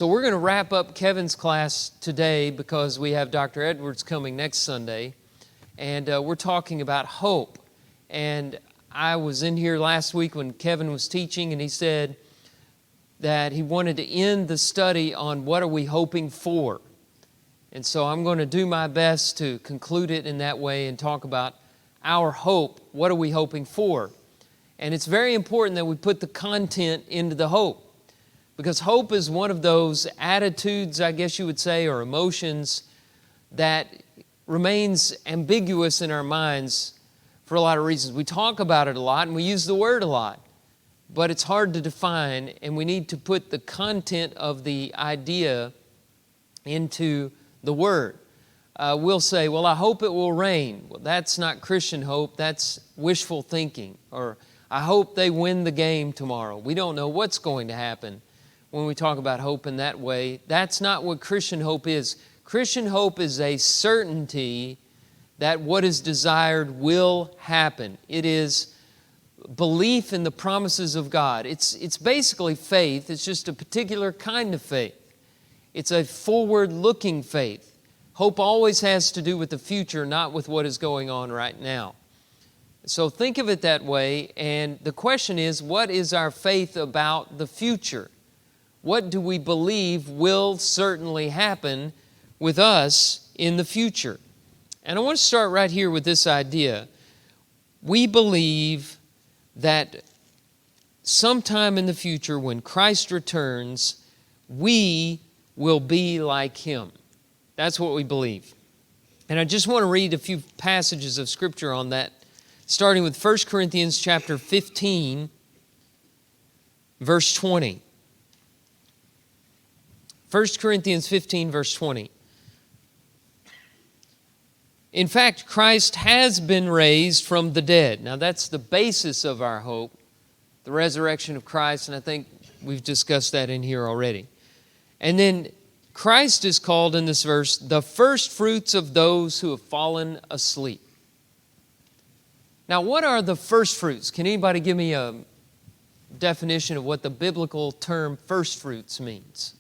So we're going to wrap up Kevin's class today because we have Dr. Edwards coming next Sunday. And we're talking about hope. And I was in here last week when Kevin was teaching, and he said that he wanted to end the study on what are we hoping for. And so I'm going to do my best to conclude it in that way and talk about our hope. What are we hoping for? And it's very important that we put the content into the hope. Because hope is one of those attitudes, I guess you would say, or emotions that remains ambiguous in our minds for a lot of reasons. We talk about it a lot and we use the word a lot, but it's hard to define, and we need to put the content of the idea into the word. We'll say, well, I hope it will rain. Well, that's not Christian hope, that's wishful thinking. Or, I hope they win the game tomorrow. We don't know what's going to happen. When we talk about hope in that way, that's not what Christian hope is. Christian hope is a certainty that what is desired will happen. It is belief in the promises of God. It's basically faith. It's just a particular kind of faith. It's a forward-looking faith. Hope always has to do with the future, not with what is going on right now. So think of it that way, and the question is, what is our faith about the future? What do we believe will certainly happen with us in the future? And I want to start right here with this idea. We believe that sometime in the future when Christ returns, we will be like Him. That's what we believe. And I just want to read a few passages of Scripture on that, starting with 1 Corinthians chapter 15, verse 20. 1 Corinthians 15, verse 20. In fact, Christ has been raised from the dead. Now, that's the basis of our hope, the resurrection of Christ, and I think we've discussed that in here already. And then Christ is called in this verse, the first fruits of those who have fallen asleep. Now, what are the first fruits? Can anybody give me a definition of what the biblical term first fruits means?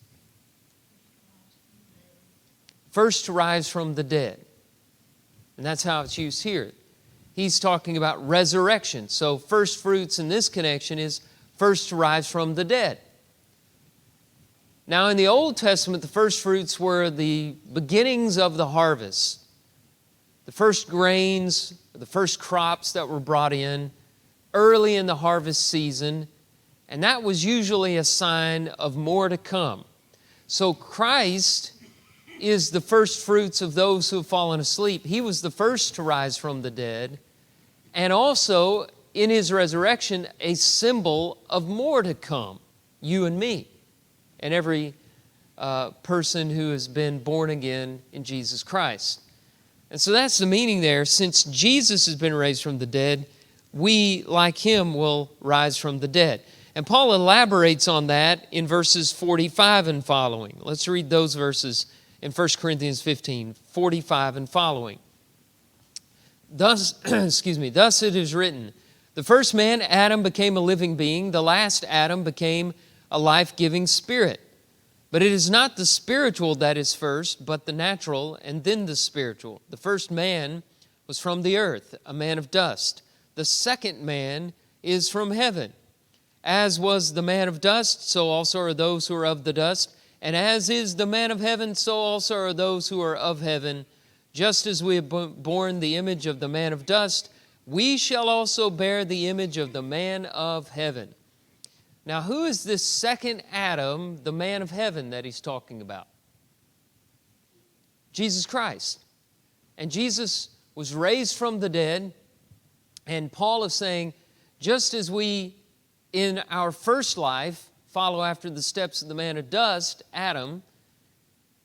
First to rise from the dead. And that's how it's used here. He's talking about resurrection. So first fruits in this connection is first to rise from the dead. Now in the Old Testament, the first fruits were the beginnings of the harvest. The first grains, the first crops that were brought in early in the harvest season. And that was usually a sign of more to come. So Christ is the first fruits of those who have fallen asleep. He was the first to rise from the dead, and also in His resurrection, a symbol of more to come, you and me, and every person who has been born again in Jesus Christ. And so that's the meaning there. Since Jesus has been raised from the dead, we, like Him, will rise from the dead. And Paul elaborates on that in verses 45 and following. Let's read those verses in 1 Corinthians 15, 45 and following. Thus, thus it is written, the first man, Adam, became a living being. The last Adam became a life-giving spirit. But it is not the spiritual that is first, but the natural, and then the spiritual. The first man was from the earth, a man of dust. The second man is from heaven. As was the man of dust, so also are those who are of the dust. And as is the man of heaven, so also are those who are of heaven. Just as we have borne the image of the man of dust, we shall also bear the image of the man of heaven. Now, who is this second Adam, the man of heaven that he's talking about? Jesus Christ. And Jesus was raised from the dead, and Paul is saying, just as we in our first life follow after the steps of the man of dust, Adam,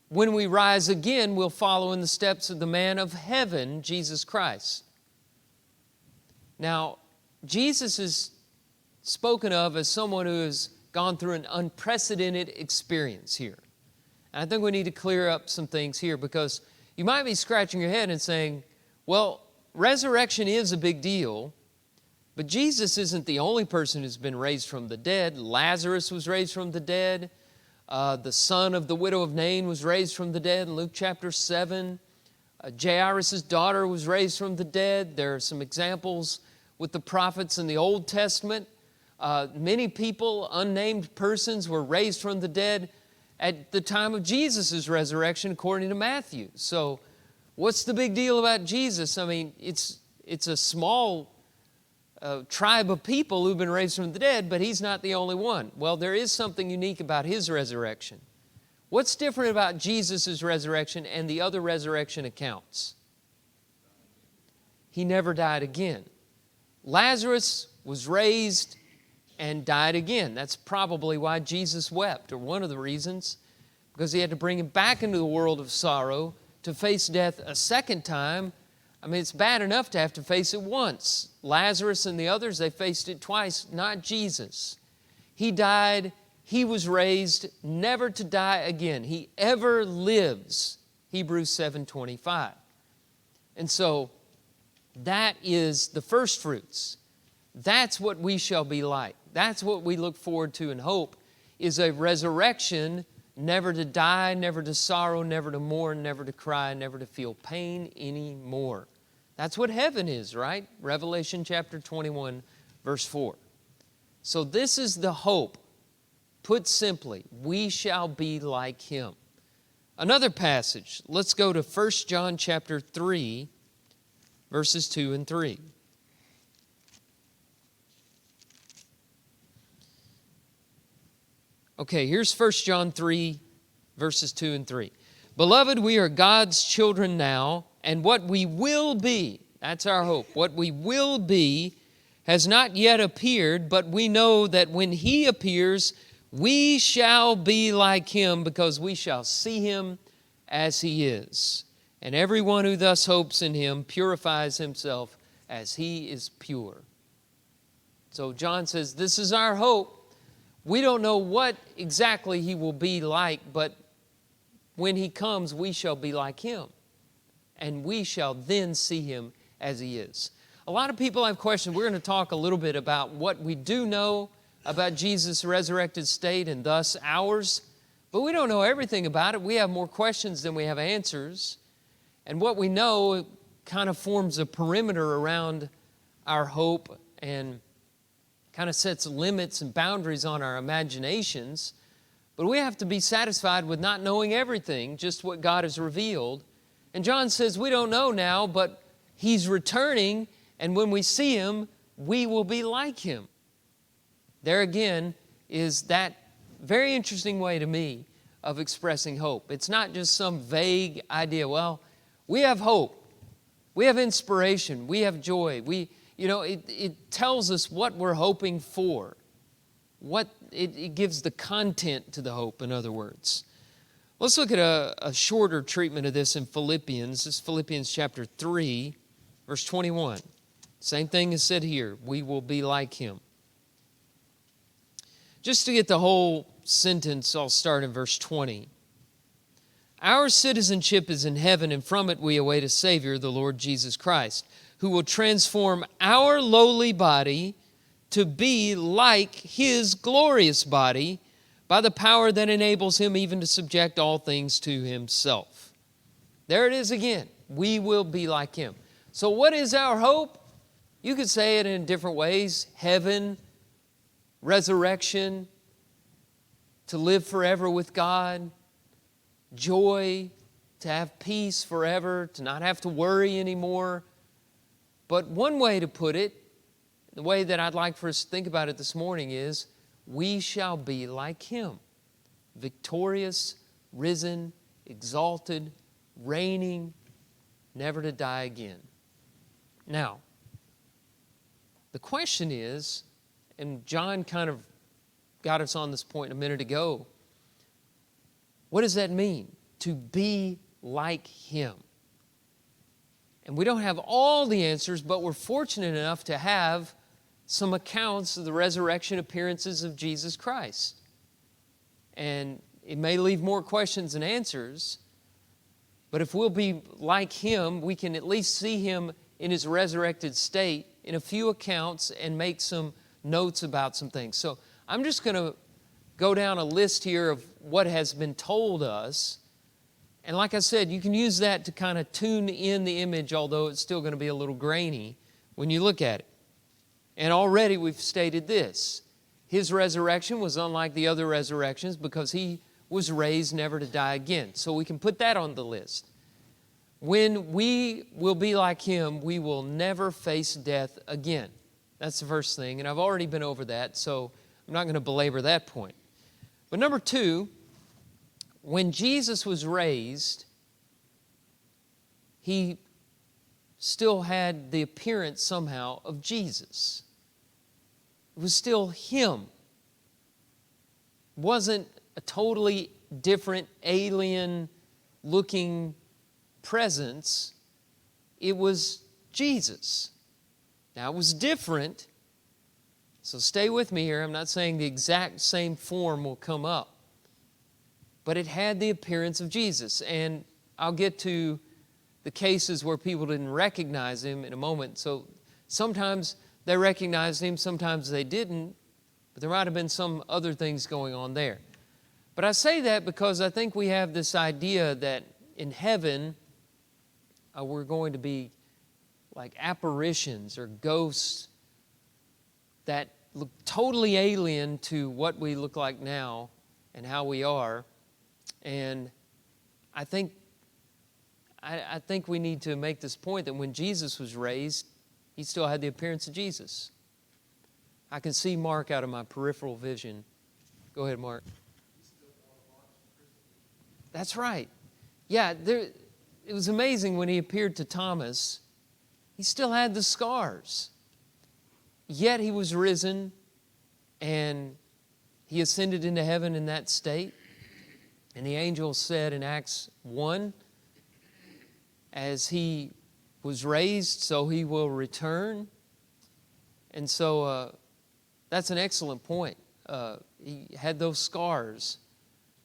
when we rise again, we'll follow in the steps of the man of heaven, Jesus Christ. Now, Jesus is spoken of as someone who has gone through an unprecedented experience here. And I think we need to clear up some things here, because you might be scratching your head and saying, well, resurrection is a big deal, but Jesus isn't the only person who's been raised from the dead. Lazarus was raised from the dead. The son of the widow of Nain was raised from the dead in Luke chapter 7. Jairus' daughter was raised from the dead. There are some examples with the prophets in the Old Testament. Many people, unnamed persons, were raised from the dead at the time of Jesus' resurrection, according to Matthew. So what's the big deal about Jesus? I mean, it's a small tribe of people who've been raised from the dead, but He's not the only one. Well, there is something unique about His resurrection. What's different about Jesus' resurrection and the other resurrection accounts? He never died again. Lazarus was raised and died again. That's probably why Jesus wept, or one of the reasons, because He had to bring him back into the world of sorrow to face death a second time. I mean, it's bad enough to have to face it once. Lazarus and the others, they faced it twice, not Jesus. He died, He was raised, never to die again. He ever lives, Hebrews 7:25. And so that is the first fruits. That's what we shall be like. That's what we look forward to and hope, is a resurrection, never to die, never to sorrow, never to mourn, never to cry, never to feel pain anymore. That's what heaven is, right? Revelation chapter 21, verse 4. So this is the hope. Put simply, we shall be like Him. Another passage, let's go to 1 John chapter 3, verses 2 and 3. Okay, here's 1 John 3, verses 2 and 3. Beloved, we are God's children now, and what we will be, that's our hope, what we will be has not yet appeared, but we know that when He appears, we shall be like Him, because we shall see Him as He is. And everyone who thus hopes in Him purifies himself as He is pure. So John says, this is our hope. We don't know what exactly He will be like, but when He comes, we shall be like Him. And we shall then see Him as He is. A lot of people have questions. We're going to talk a little bit about what we do know about Jesus' resurrected state and thus ours, but we don't know everything about it. We have more questions than we have answers. And what we know kind of forms a perimeter around our hope and kind of sets limits and boundaries on our imaginations. But we have to be satisfied with not knowing everything, just what God has revealed. And John says we don't know now, but He's returning, and when we see Him, we will be like Him. There again is that very interesting way to me of expressing hope. It's not just some vague idea. Well, we have hope. We have inspiration. We have joy. It tells us what we're hoping for. It gives the content to the hope, in other words. Let's look at a shorter treatment of this in Philippians. This is Philippians chapter 3, verse 21. Same thing is said here. We will be like Him. Just to get the whole sentence, I'll start in verse 20. Our citizenship is in heaven, and from it we await a Savior, the Lord Jesus Christ, who will transform our lowly body to be like His glorious body by the power that enables Him even to subject all things to Himself. There it is again. We will be like Him. So what is our hope? You could say it in different ways. Heaven, resurrection, to live forever with God, joy, to have peace forever, to not have to worry anymore. But one way to put it, the way that I'd like for us to think about it this morning is, we shall be like Him, victorious, risen, exalted, reigning, never to die again. Now, the question is, and John kind of got us on this point a minute ago, what does that mean, to be like Him? And we don't have all the answers, but we're fortunate enough to have some accounts of the resurrection appearances of Jesus Christ. And it may leave more questions than answers, but if we'll be like Him, we can at least see Him in His resurrected state in a few accounts and make some notes about some things. So I'm just going to go down a list here of what has been told us. And like I said, you can use that to kind of tune in the image, although it's still going to be a little grainy when you look at it. And already we've stated this. His resurrection was unlike the other resurrections because he was raised never to die again. So we can put that on the list. When we will be like him, we will never face death again. That's the first thing. And I've already been over that, so I'm not going to belabor that point. But number two, when Jesus was raised, he still had the appearance somehow of Jesus. It was still him. It wasn't a totally different alien-looking presence. It was Jesus. Now, it was different, so stay with me here. I'm not saying the exact same form will come up. But it had the appearance of Jesus. And I'll get to the cases where people didn't recognize him in a moment. So sometimes they recognized him, sometimes they didn't. But there might have been some other things going on there. But I say that because I think we have this idea that in heaven, we're going to be like apparitions or ghosts that look totally alien to what we look like now and how we are. And I think we need to make this point that when Jesus was raised, he still had the appearance of Jesus. I can see Mark out of my peripheral vision. Go ahead, Mark. That's right. Yeah, it was amazing when he appeared to Thomas. He still had the scars. Yet he was risen and he ascended into heaven in that state. And the angel said in Acts 1, as he was raised, so he will return. And so that's an excellent point. He had those scars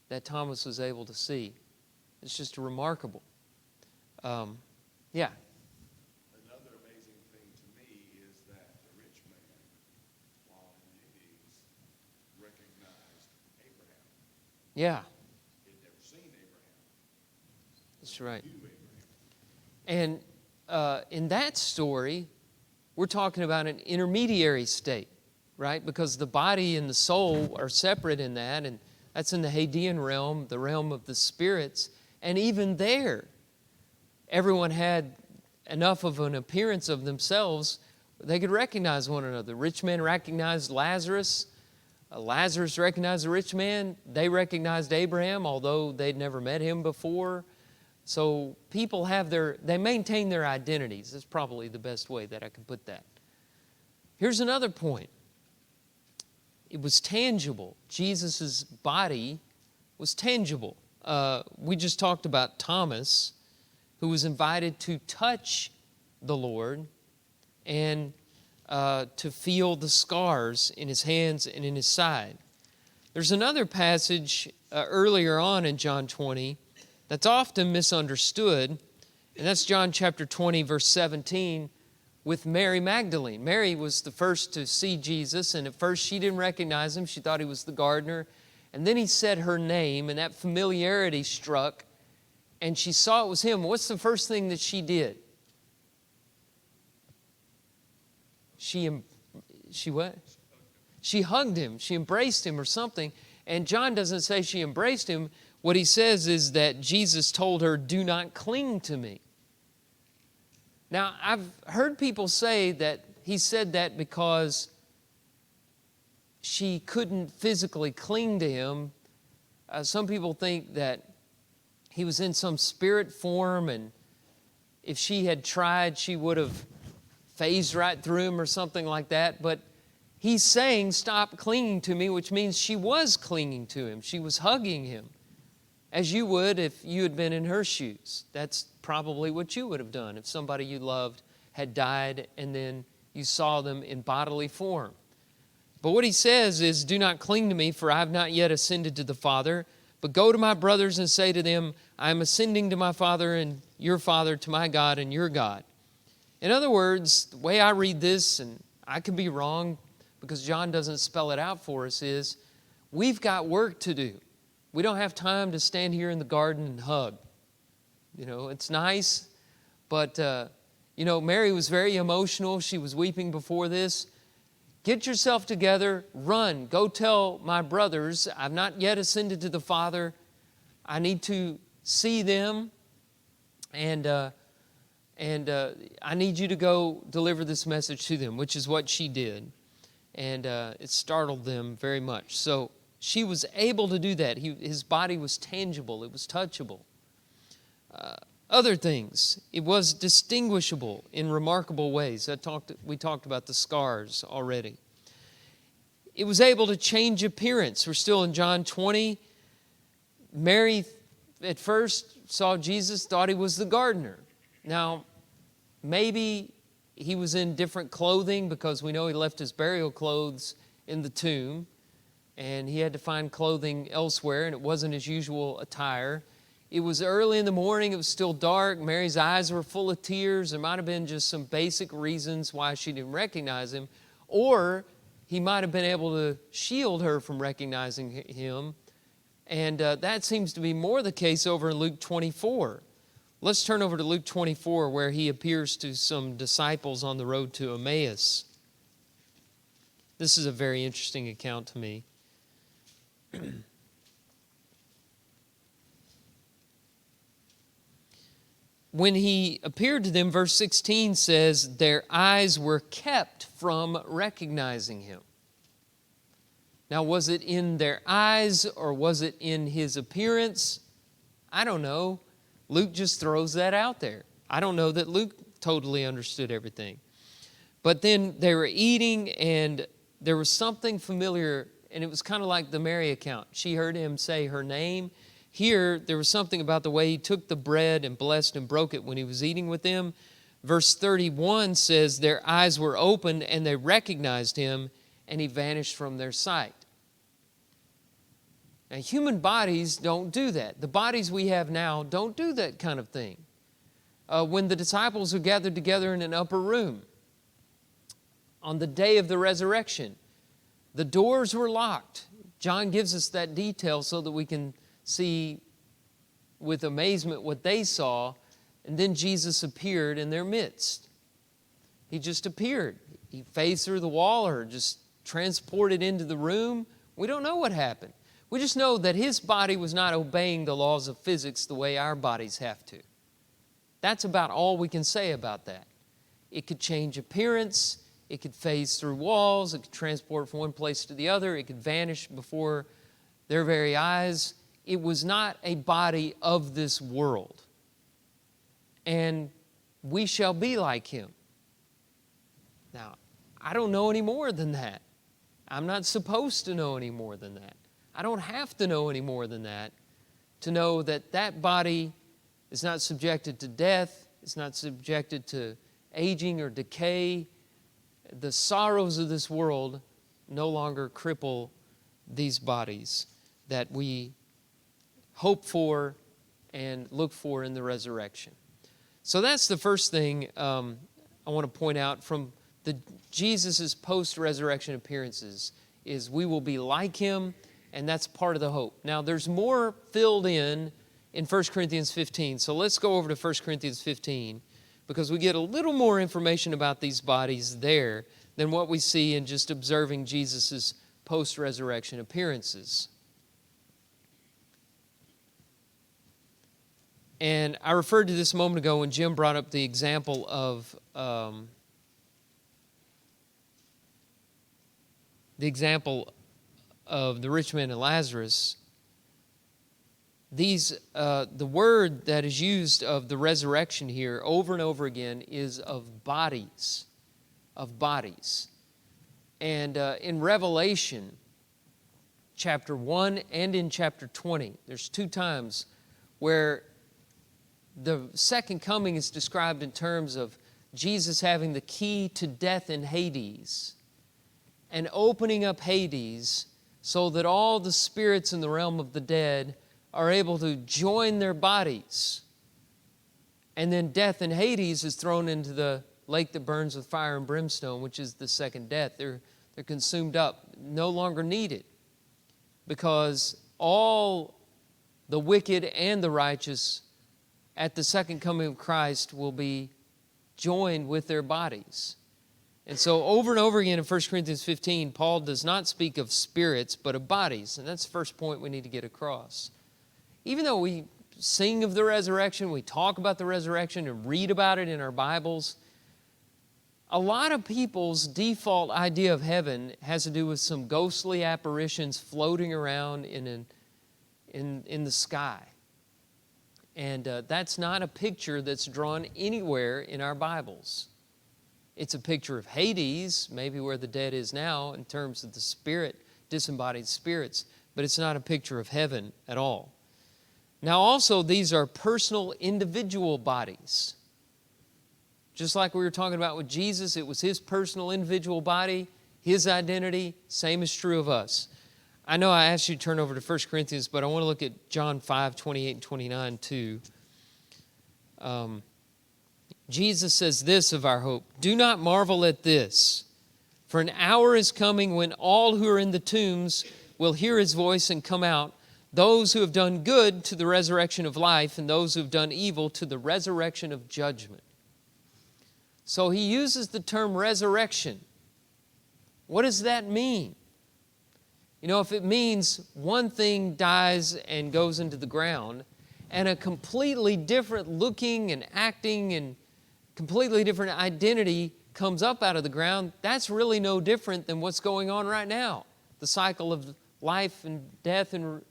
that Thomas was able to see. It's just remarkable. Yeah. Another amazing thing to me is that the rich man, while in Hades, recognized Abraham. Yeah. That's right. And in that story, we're talking about an intermediary state, right? Because the body and the soul are separate in that, and that's in the Hadean realm, the realm of the spirits. And even there, everyone had enough of an appearance of themselves, they could recognize one another. The rich man recognized Lazarus. Lazarus recognized the rich man. They recognized Abraham, although they'd never met him before. So people they maintain their identities. That's probably the best way that I can put that. Here's another point. It was tangible. Jesus' body was tangible. We just talked about Thomas, who was invited to touch the Lord and to feel the scars in his hands and in his side. There's another passage earlier on in John 20 that's often misunderstood, and that's John chapter 20, verse 17, with Mary Magdalene. Mary was the first to see Jesus, and at first she didn't recognize him. She thought he was the gardener. And then he said her name, and that familiarity struck, and she saw it was him. What's the first thing that she did? She what? She hugged him. She embraced him or something. And John doesn't say she embraced him. What he says is that Jesus told her, "Do not cling to me." Now, I've heard people say that he said that because she couldn't physically cling to him. Some people think that he was in some spirit form, and if she had tried, she would have phased right through him or something like that. But he's saying, "Stop clinging to me," which means she was clinging to him. She was hugging him, as you would if you had been in her shoes. That's probably what you would have done if somebody you loved had died and then you saw them in bodily form. But what he says is, "Do not cling to me, for I have not yet ascended to the Father, but go to my brothers and say to them, I am ascending to my Father and your Father, to my God and your God." In other words, the way I read this, and I could be wrong because John doesn't spell it out for us, is we've got work to do. We don't have time to stand here in the garden and hug. You know, it's nice, but, Mary was very emotional. She was weeping before this. Get yourself together, run, go tell my brothers, I've not yet ascended to the Father. I need to see them, and I need you to go deliver this message to them, which is what she did. And it startled them very much. So she was able to do that. His body was tangible. It was touchable. Other things, it was distinguishable in remarkable ways. We talked about the scars already. It was able to change appearance. We're still in John 20. Mary at first saw Jesus, thought he was the gardener. Now, maybe he was in different clothing because we know he left his burial clothes in the tomb and he had to find clothing elsewhere, and it wasn't his usual attire. It was early in the morning. It was still dark. Mary's eyes were full of tears. There might have been just some basic reasons why she didn't recognize him, or he might have been able to shield her from recognizing him. And that seems to be more the case over in Luke 24. Let's turn over to Luke 24, where he appears to some disciples on the road to Emmaus. This is a very interesting account to me. When he appeared to them, verse 16 says, their eyes were kept from recognizing him. Now, was it in their eyes or was it in his appearance? I don't know. Luke just throws that out there. I don't know that Luke totally understood everything. But then they were eating and there was something familiar, and it was kind of like the Mary account. She heard him say her name. Here, there was something about the way he took the bread and blessed and broke it when he was eating with them. Verse 31 says, their eyes were opened and they recognized him, and he vanished from their sight. Now, human bodies don't do that. The bodies we have now don't do that kind of thing. When the disciples were gathered together in an upper room on the day of the resurrection, the doors were locked. John gives us that detail so that we can see with amazement what they saw, and then Jesus appeared in their midst. He just appeared. He phased through the wall or just transported into the room. We don't know what happened. We just know that his body was not obeying the laws of physics the way our bodies have to. That's about all we can say about that. It could change appearance. It could phase through walls. It could transport from one place to the other. It could vanish before their very eyes. It was not a body of this world. And we shall be like him. Now, I don't know any more than that. I'm not supposed to know any more than that. I don't have to know any more than that to know that that body is not subjected to death. It's not subjected to aging or decay. The sorrows of this world no longer cripple these bodies that we hope for and look for in the resurrection. So that's the first thing I want to point out from Jesus' post-resurrection appearances is we will be like him, and that's part of the hope. Now, there's more filled in 1 Corinthians 15. So let's go over to 1 Corinthians 15 because we get a little more information about these bodies there than what we see in just observing Jesus' post-resurrection appearances. And I referred to this a moment ago when Jim brought up the example of the rich man and Lazarus. The word that is used of the resurrection here over and over again is of bodies, And in Revelation chapter 1 and in chapter 20, there's 2 times where the second coming is described in terms of Jesus having the key to death and Hades and opening up Hades so that all the spirits in the realm of the dead are able to join their bodies. And then death and Hades is thrown into the lake that burns with fire and brimstone, which is the second death. They're consumed up, no longer needed, because all the wicked and the righteous at the second coming of Christ will be joined with their bodies. And so over and over again in 1 Corinthians 15, Paul does not speak of spirits, but of bodies. And that's the first point we need to get across. Even though we sing of the resurrection, we talk about the resurrection and read about it in our Bibles, a lot of people's default idea of heaven has to do with some ghostly apparitions floating around in the sky. And that's not a picture that's drawn anywhere in our Bibles. It's a picture of Hades, maybe where the dead is now in terms of the spirit, disembodied spirits, but it's not a picture of heaven at all. Now also, these are personal individual bodies. Just like we were talking about with Jesus, it was His personal individual body, His identity. Same is true of us. I know I asked you to turn over to 1 Corinthians, but I want to look at John 5, 28 and 29 too. Jesus says this of our hope, "Do not marvel at this, for an hour is coming when all who are in the tombs will hear His voice and come out, those who have done good to the resurrection of life, and those who have done evil to the resurrection of judgment." So he uses the term resurrection. What does that mean? You know, if it means one thing dies and goes into the ground, and a completely different looking and acting and completely different identity comes up out of the ground, that's really no different than what's going on right now. The cycle of life and death and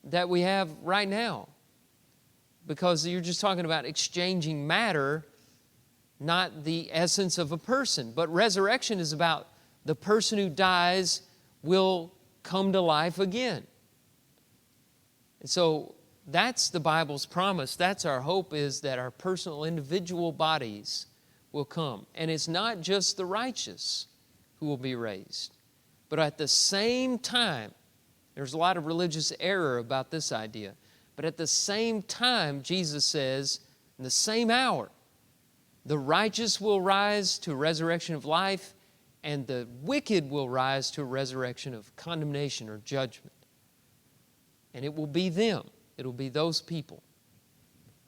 that we have right now. Because you're just talking about exchanging matter, not the essence of a person. But resurrection is about the person who dies will come to life again. And so that's the Bible's promise. That's our hope, is that our personal individual bodies will come. And it's not just the righteous who will be raised. But at the same time, there's a lot of religious error about this idea. But at the same time, Jesus says, in the same hour, the righteous will rise to a resurrection of life, and the wicked will rise to a resurrection of condemnation or judgment. And it will be them. It will be those people.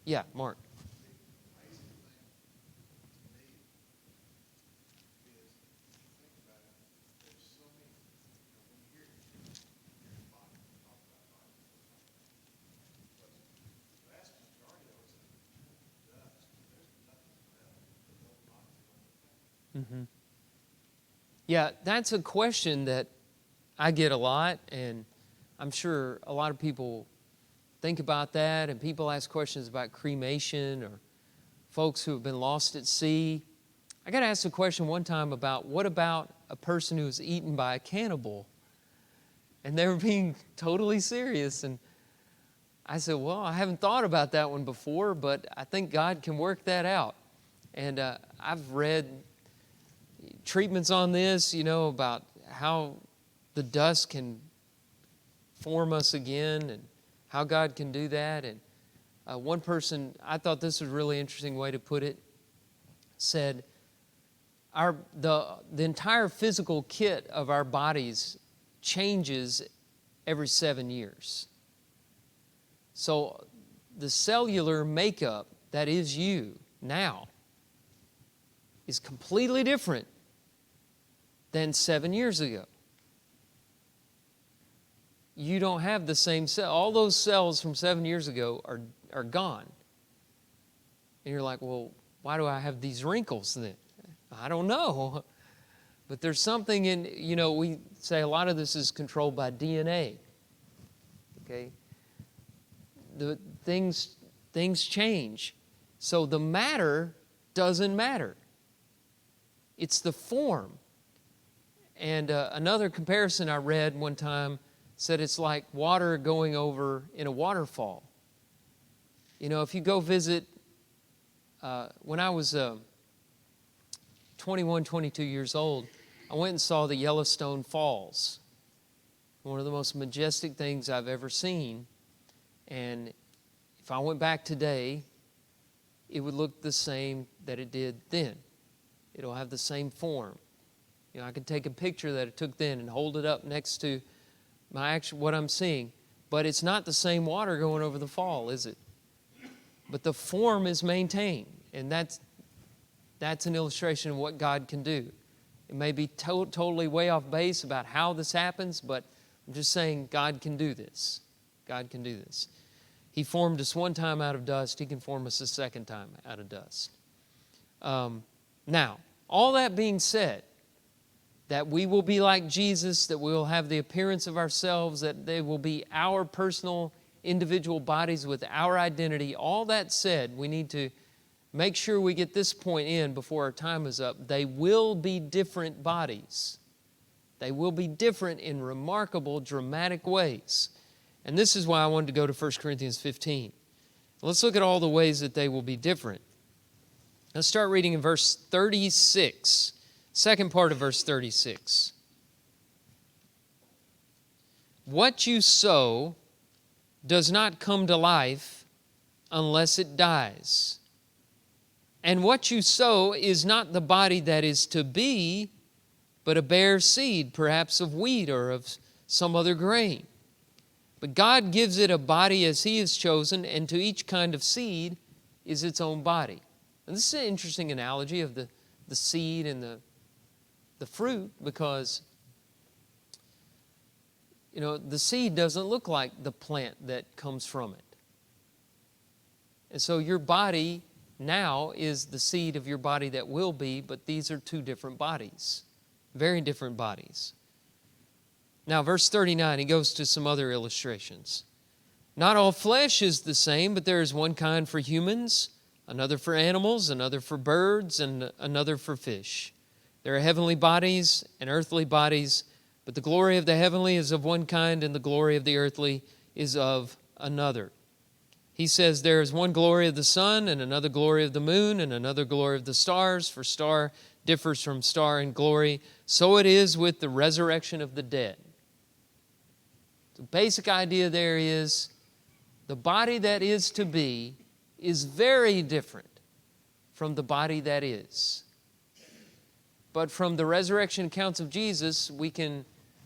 Yeah, Mark. Mm-hmm. Yeah, that's a question that I get a lot, and I'm sure a lot of people think about that, and people ask questions about cremation or folks who have been lost at sea. I got asked a question one time about, what about a person who was eaten by a cannibal? And they were being totally serious, and I said, well, I haven't thought about that one before, but I think God can work that out. And I've read treatments on this, about how the dust can form us again and how God can do that. And one person, I thought this was a really interesting way to put it, said the entire physical kit of our bodies changes every 7 years. So the cellular makeup that is you now is completely different than 7 years ago. You don't have the same cell. All those cells from 7 years ago are gone. And you're like, well, why do I have these wrinkles then? I don't know. But there's something in, we say a lot of this is controlled by DNA. Okay? The things change. So the matter doesn't matter. It's the form. And another comparison I read one time said it's like water going over in a waterfall. If you go visit, when I was 21, 22 years old, I went and saw the Yellowstone Falls. One of the most majestic things I've ever seen. And if I went back today, it would look the same that it did then. It'll have the same form. I could take a picture that it took then and hold it up next to what I'm seeing. but it's not the same water going over the fall, is it? But the form is maintained, and that's an illustration of what God can do. It may be totally way off base about how this happens, but I'm just saying God can do this. God can do this. He formed us one time out of dust. He can form us a second time out of dust. Now, all that being said, that we will be like Jesus, that we will have the appearance of ourselves, that they will be our personal, individual bodies with our identity. All that said, we need to make sure we get this point in before our time is up. They will be different bodies. They will be different in remarkable, dramatic ways. And this is why I wanted to go to 1 Corinthians 15. Let's look at all the ways that they will be different. Let's start reading in verse 36, second part of verse 36. What you sow does not come to life unless it dies. And what you sow is not the body that is to be, but a bare seed, perhaps of wheat or of some other grain. But God gives it a body as He has chosen, and to each kind of seed is its own body. And this is an interesting analogy of the seed and the fruit, because the seed doesn't look like the plant that comes from it. And so your body now is the seed of your body that will be, but these are two different bodies, very different bodies. Now, verse 39, he goes to some other illustrations. Not all flesh is the same, but there is one kind for humans, another for animals, another for birds, and another for fish. There are heavenly bodies and earthly bodies, but the glory of the heavenly is of one kind, and the glory of the earthly is of another. He says there is one glory of the sun, and another glory of the moon, and another glory of the stars, for star differs from star in glory. So it is with the resurrection of the dead. The basic idea there is the body that is to be is very different from the body that is. But from the resurrection accounts of Jesus, we can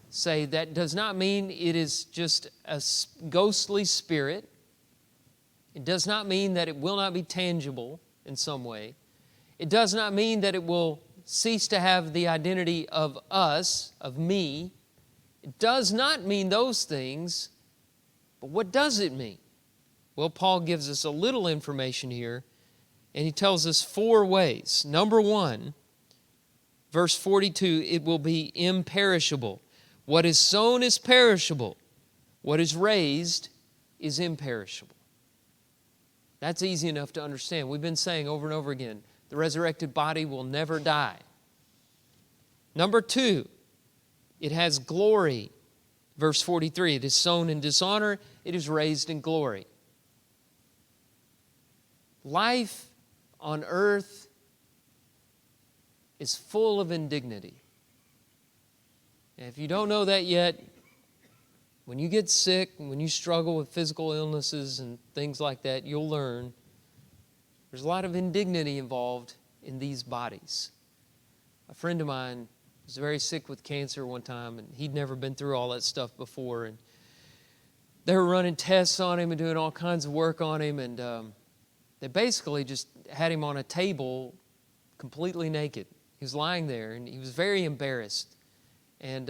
say that does not mean it is just a ghostly spirit. It does not mean that it will not be tangible in some way. It does not mean that it will cease to have the identity of us, of me. It does not mean those things, but what does it mean? Well, Paul gives us a little information here, and he tells us 4 ways. Number 1, verse 42, it will be imperishable. What is sown is perishable. What is raised is imperishable. That's easy enough to understand. We've been saying over and over again, the resurrected body will never die. Number 2, it has glory. Verse 43, it is sown in dishonor, it is raised in glory. Life on earth is full of indignity. And if you don't know that yet, when you get sick, when you struggle with physical illnesses and things like that, you'll learn there's a lot of indignity involved in these bodies. A friend of mine was very sick with cancer one time, and he'd never been through all that stuff before. And they were running tests on him and doing all kinds of work on him, and they basically just had him on a table completely naked. He was lying there, and he was very embarrassed. And,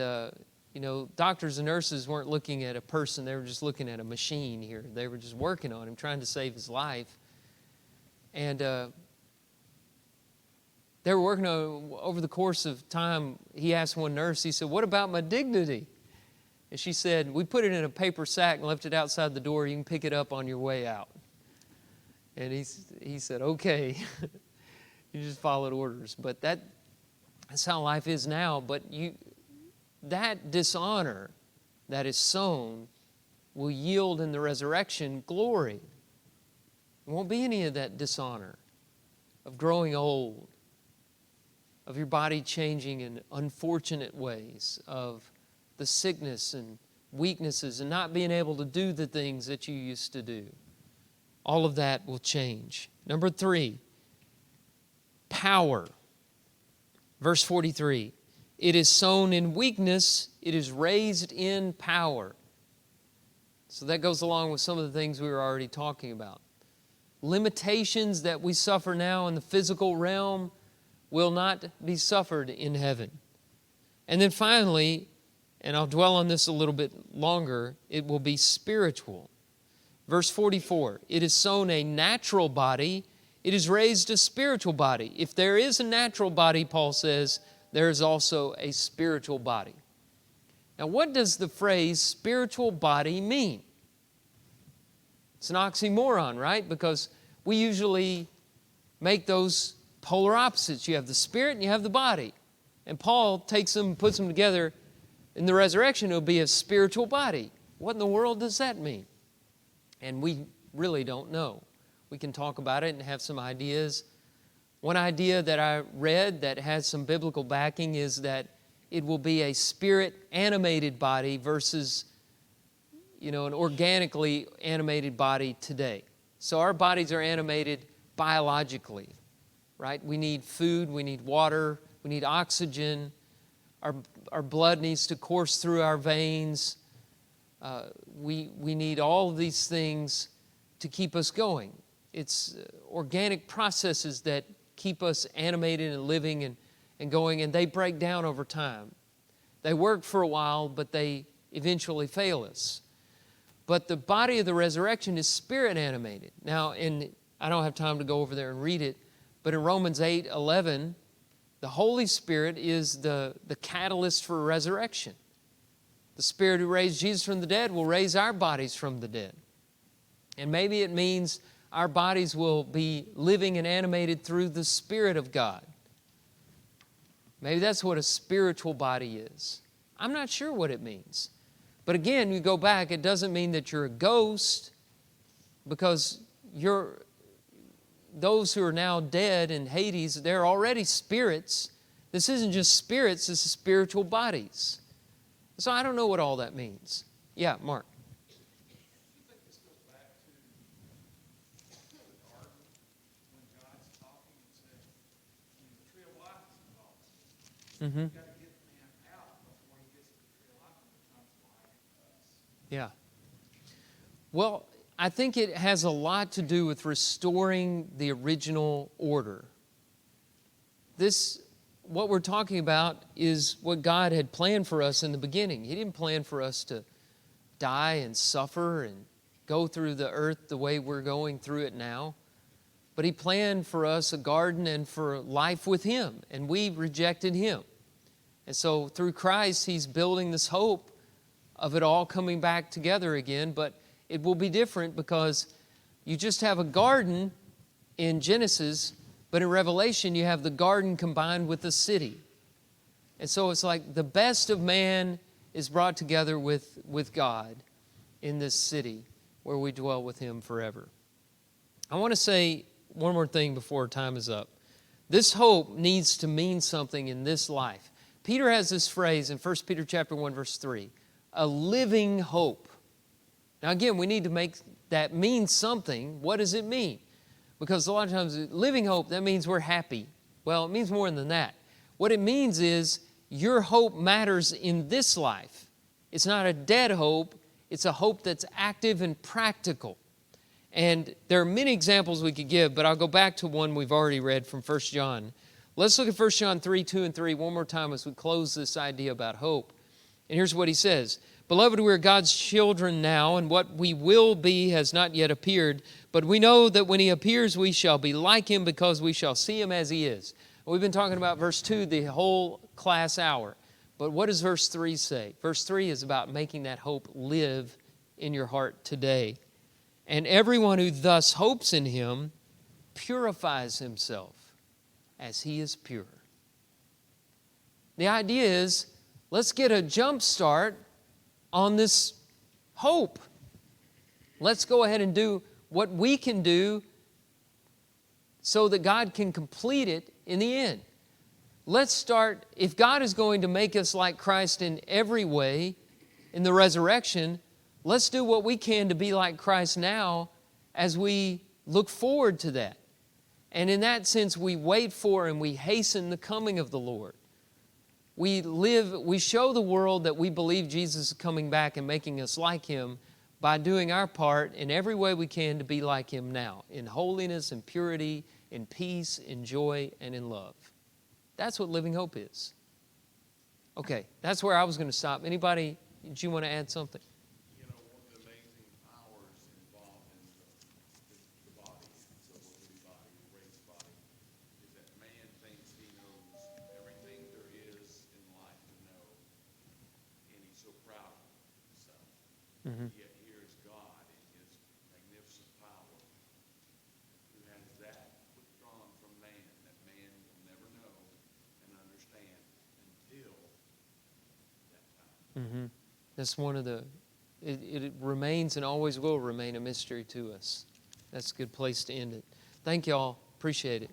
doctors and nurses weren't looking at a person. They were just looking at a machine here. They were just working on him, trying to save his life. And they were working on, over the course of time, he asked one nurse, he said, "What about my dignity?" And she said, "We put it in a paper sack and left it outside the door. You can pick it up on your way out." And he said, "Okay." You just followed orders. But that's how life is now. But that dishonor that is sown will yield in the resurrection glory. There won't be any of that dishonor of growing old, of your body changing in unfortunate ways, of the sickness and weaknesses and not being able to do the things that you used to do. All of that will change. Number 3, power. Verse 43, it is sown in weakness, it is raised in power. So that goes along with some of the things we were already talking about. Limitations that we suffer now in the physical realm will not be suffered in heaven. And then finally, and I'll dwell on this a little bit longer, it will be spiritual. Verse 44, it is sown a natural body, it is raised a spiritual body. If there is a natural body, Paul says, there is also a spiritual body. Now, what does the phrase spiritual body mean? It's an oxymoron, right? Because we usually make those polar opposites. You have the spirit and you have the body. And Paul takes them and puts them together. In the resurrection, it'll be a spiritual body. What in the world does that mean? And we really don't know. We can talk about it and have some ideas. One idea that I read that has some biblical backing is that it will be a spirit-animated body versus, an organically animated body today. So our bodies are animated biologically, right? We need food, we need water, we need oxygen. Our blood needs to course through our veins. We need all of these things to keep us going. It's organic processes that keep us animated and living and going, and they break down over time. They work for a while, but they eventually fail us. But the body of the resurrection is spirit animated. Now, I don't have time to go over there and read it, but in Romans 8:11, the Holy Spirit is the catalyst for resurrection. The Spirit who raised Jesus from the dead will raise our bodies from the dead. And maybe it means our bodies will be living and animated through the Spirit of God. Maybe that's what a spiritual body is. I'm not sure what it means. But again, you go back, it doesn't mean that you're a ghost, because those who are now dead in Hades, they're already spirits. This isn't just spirits, this is spiritual bodies. So I don't know what all that means. Yeah, Mark. I think this goes back to the garden when God's talking and saying, the tree of life is involved. Mm-hmm. You've got to get man out before he gets to the tree of life and becomes like us. Yeah. Well, I think it has a lot to do with restoring the original order. What we're talking about is what God had planned for us in the beginning. He didn't plan for us to die and suffer and go through the earth the way we're going through it now. But He planned for us a garden and for life with Him, and we rejected Him. And so through Christ, He's building this hope of it all coming back together again, but it will be different because you just have a garden in Genesis, but in Revelation you have the garden combined with the city. And so it's like the best of man is brought together with God in this city where we dwell with Him forever. I want to say one more thing before time is up. This hope needs to mean something in this life. Peter has this phrase in 1 Peter chapter 1, verse 3, a living hope. Now again, we need to make that mean something. What does it mean? Because a lot of times, living hope, that means we're happy. Well, it means more than that. What it means is your hope matters in this life. It's not a dead hope. It's a hope that's active and practical. And there are many examples we could give, but I'll go back to one we've already read from 1 John. Let's look at 1 John 3, 2 and 3 one more time as we close this idea about hope. And here's what he says. Beloved, we are God's children now, and what we will be has not yet appeared. But we know that when He appears, we shall be like Him because we shall see Him as He is. We've been talking about verse 2 the whole class hour. But what does verse 3 say? Verse 3 is about making that hope live in your heart today. And everyone who thus hopes in Him purifies himself as He is pure. The idea is, let's get a jump start on this hope. Let's go ahead and do what we can do so that God can complete it in the end. Let's start, if God is going to make us like Christ in every way in the resurrection, let's do what we can to be like Christ now as we look forward to that. And in that sense, we wait for and we hasten the coming of the Lord. We show the world that we believe Jesus is coming back and making us like Him by doing our part in every way we can to be like Him now, in holiness and purity, in peace, in joy, and in love. That's what living hope is. Okay, that's where I was going to stop. Anybody, did you want to add something? You know, one of the amazing powers involved in the body, the living body, the raised body, is that man thinks he knows everything there is in life to know, and he's so proud of himself. Mm-hmm. Yet here is God in his magnificent power, who has that withdrawn from man, that man will never know and understand until that time. Mm-hmm. That's one of the, it remains and always will remain a mystery to us. That's a good place to end it. Thank y'all. Appreciate it.